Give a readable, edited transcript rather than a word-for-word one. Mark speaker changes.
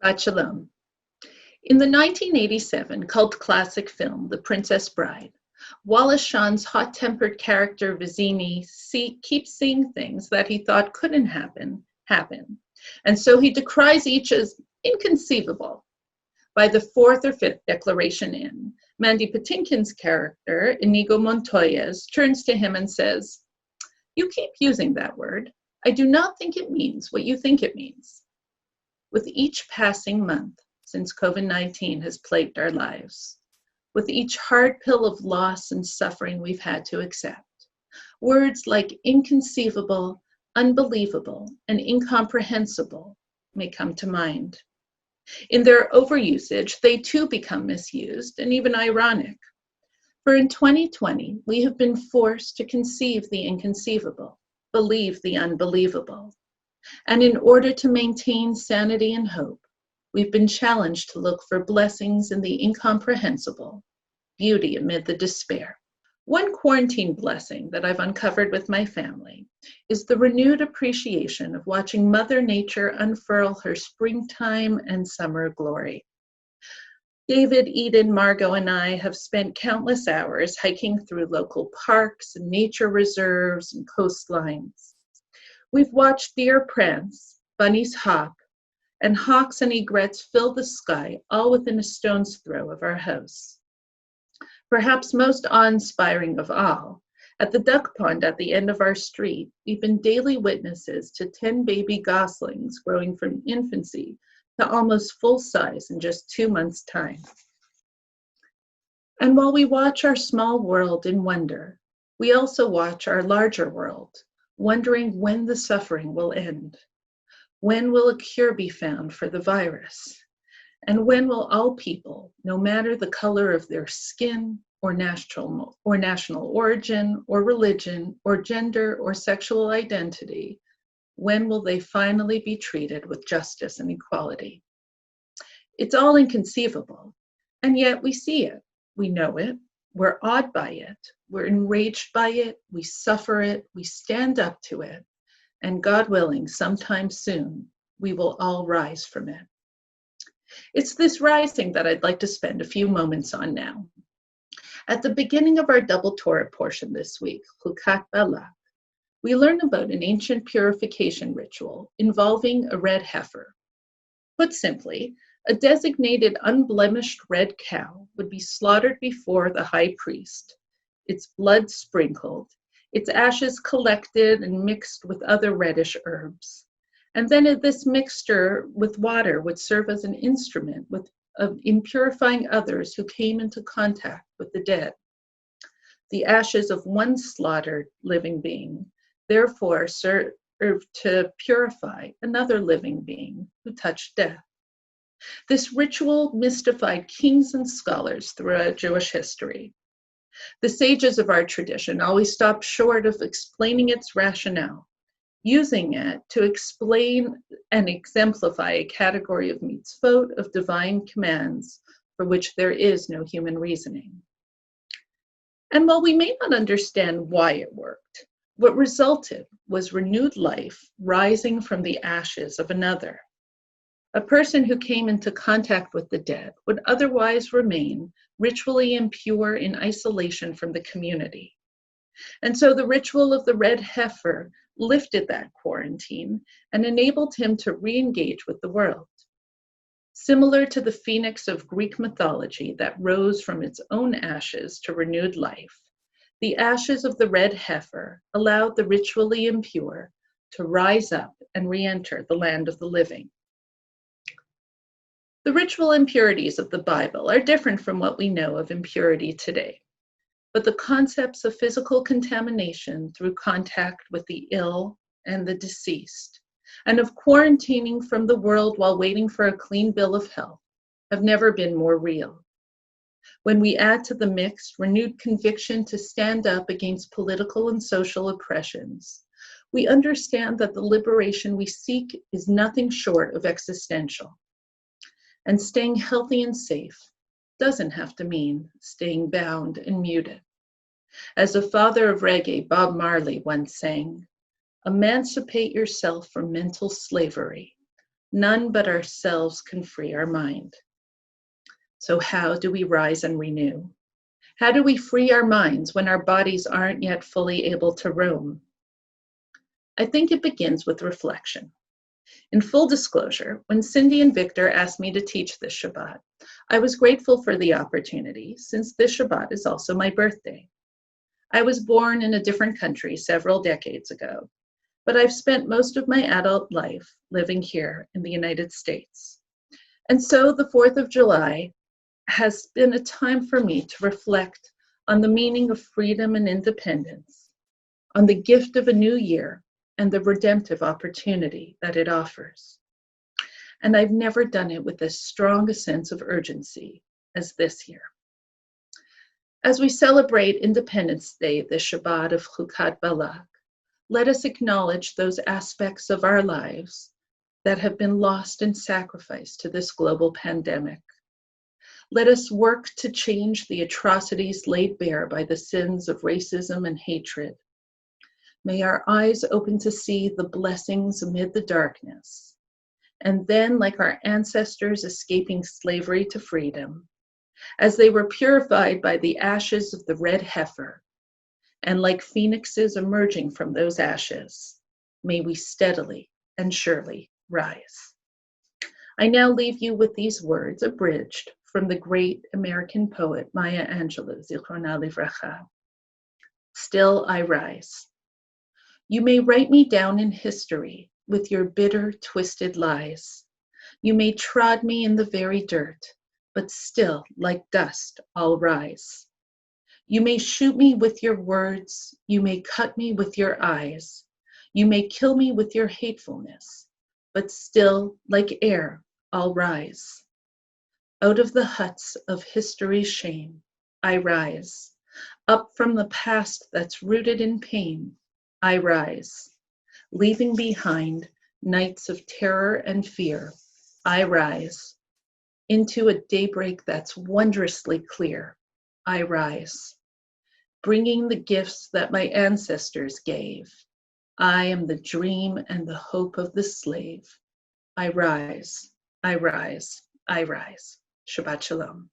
Speaker 1: Shabbat Shalom. In the 1987 cult classic film, The Princess Bride, Wallace Shawn's hot-tempered character Vizzini keeps seeing things that he thought couldn't happen. And so he decries each as inconceivable. By the fourth or fifth declaration in, Mandy Patinkin's character, Inigo Montoya's, turns to him and says, "You keep using that word. I do not think it means what you think it means." With each passing month since COVID-19 has plagued our lives, with each hard pill of loss and suffering we've had to accept, words like inconceivable, unbelievable, and incomprehensible may come to mind. In their overusage, they too become misused and even ironic. For in 2020, we have been forced to conceive the inconceivable, believe the unbelievable. And in order to maintain sanity and hope, we've been challenged to look for blessings in the incomprehensible, beauty amid the despair. One quarantine blessing that I've uncovered with my family is the renewed appreciation of watching Mother Nature unfurl her springtime and summer glory. David, Eden, Margot, and I have spent countless hours hiking through local parks and nature reserves and coastlines. We've watched deer prance, bunnies hop, and hawks and egrets fill the sky, all within a stone's throw of our house. Perhaps most awe-inspiring of all, at the duck pond at the end of our street, we've been daily witnesses to 10 baby goslings growing from infancy to almost full size in just 2 months' time. And while we watch our small world in wonder, we also watch our larger world, wondering when the suffering will end. When will a cure be found for the virus? And when will all people, no matter the color of their skin or national origin or religion or gender or sexual identity, when will they finally be treated with justice and equality? It's all inconceivable, and yet we see it, we know it, we're awed by it, we're enraged by it, we suffer it, we stand up to it, and God willing, sometime soon, we will all rise from it. It's this rising that I'd like to spend a few moments on now. At the beginning of our DvarTorah portion this week, Chukat Balak, we learn about an ancient purification ritual involving a red heifer. Put simply, a designated unblemished red cow would be slaughtered before the high priest, its blood sprinkled, its ashes collected and mixed with other reddish herbs. And then this mixture with water would serve as an instrument in purifying others who came into contact with the dead. The ashes of one slaughtered living being therefore served to purify another living being who touched death. This ritual mystified kings and scholars throughout Jewish history. The sages of our tradition always stopped short of explaining its rationale, using it to explain and exemplify a category of mitzvot, of divine commands, for which there is no human reasoning. And while we may not understand why it worked, what resulted was renewed life rising from the ashes of another. A person who came into contact with the dead would otherwise remain ritually impure in isolation from the community. And so the ritual of the red heifer lifted that quarantine and enabled him to re-engage with the world. Similar to the phoenix of Greek mythology that rose from its own ashes to renewed life, the ashes of the red heifer allowed the ritually impure to rise up and re-enter the land of the living. The ritual impurities of the Bible are different from what we know of impurity today, but the concepts of physical contamination through contact with the ill and the deceased, and of quarantining from the world while waiting for a clean bill of health, have never been more real. When we add to the mix renewed conviction to stand up against political and social oppressions, we understand that the liberation we seek is nothing short of existential. And staying healthy and safe doesn't have to mean staying bound and muted. As the father of reggae, Bob Marley, once sang, "Emancipate yourself from mental slavery. None but ourselves can free our mind. So how do we rise and renew? How do we free our minds when our bodies aren't yet fully able to roam? I think it begins with reflection. In full disclosure, when Cindy and Victor asked me to teach this Shabbat, I was grateful for the opportunity, since this Shabbat is also my birthday. I was born in a different country several decades ago, but I've spent most of my adult life living here in the United States. And so the 4th of July has been a time for me to reflect on the meaning of freedom and independence, on the gift of a new year, and the redemptive opportunity that it offers. And I've never done it with as strong a sense of urgency as this year. As we celebrate Independence Day, the Shabbat of Chukat Balak, let us acknowledge those aspects of our lives that have been lost in sacrifice to this global pandemic. Let us work to change the atrocities laid bare by the sins of racism and hatred. May our eyes open to see the blessings amid the darkness. And then, like our ancestors escaping slavery to freedom, as they were purified by the ashes of the red heifer, and like phoenixes emerging from those ashes, may we steadily and surely rise. I now leave you with these words abridged from the great American poet Maya Angelou, Zichrona Livracha. Still I rise. You may write me down in history with your bitter, twisted lies. You may trod me in the very dirt, but still, like dust, I'll rise. You may shoot me with your words. You may cut me with your eyes. You may kill me with your hatefulness, but still, like air, I'll rise. Out of the huts of history's shame, I rise. Up from the past that's rooted in pain, I rise. Leaving behind nights of terror and fear, I rise. Into a daybreak that's wondrously clear, I rise. Bringing the gifts that my ancestors gave, I am the dream and the hope of the slave. I rise, I rise, I rise. Shabbat Shalom.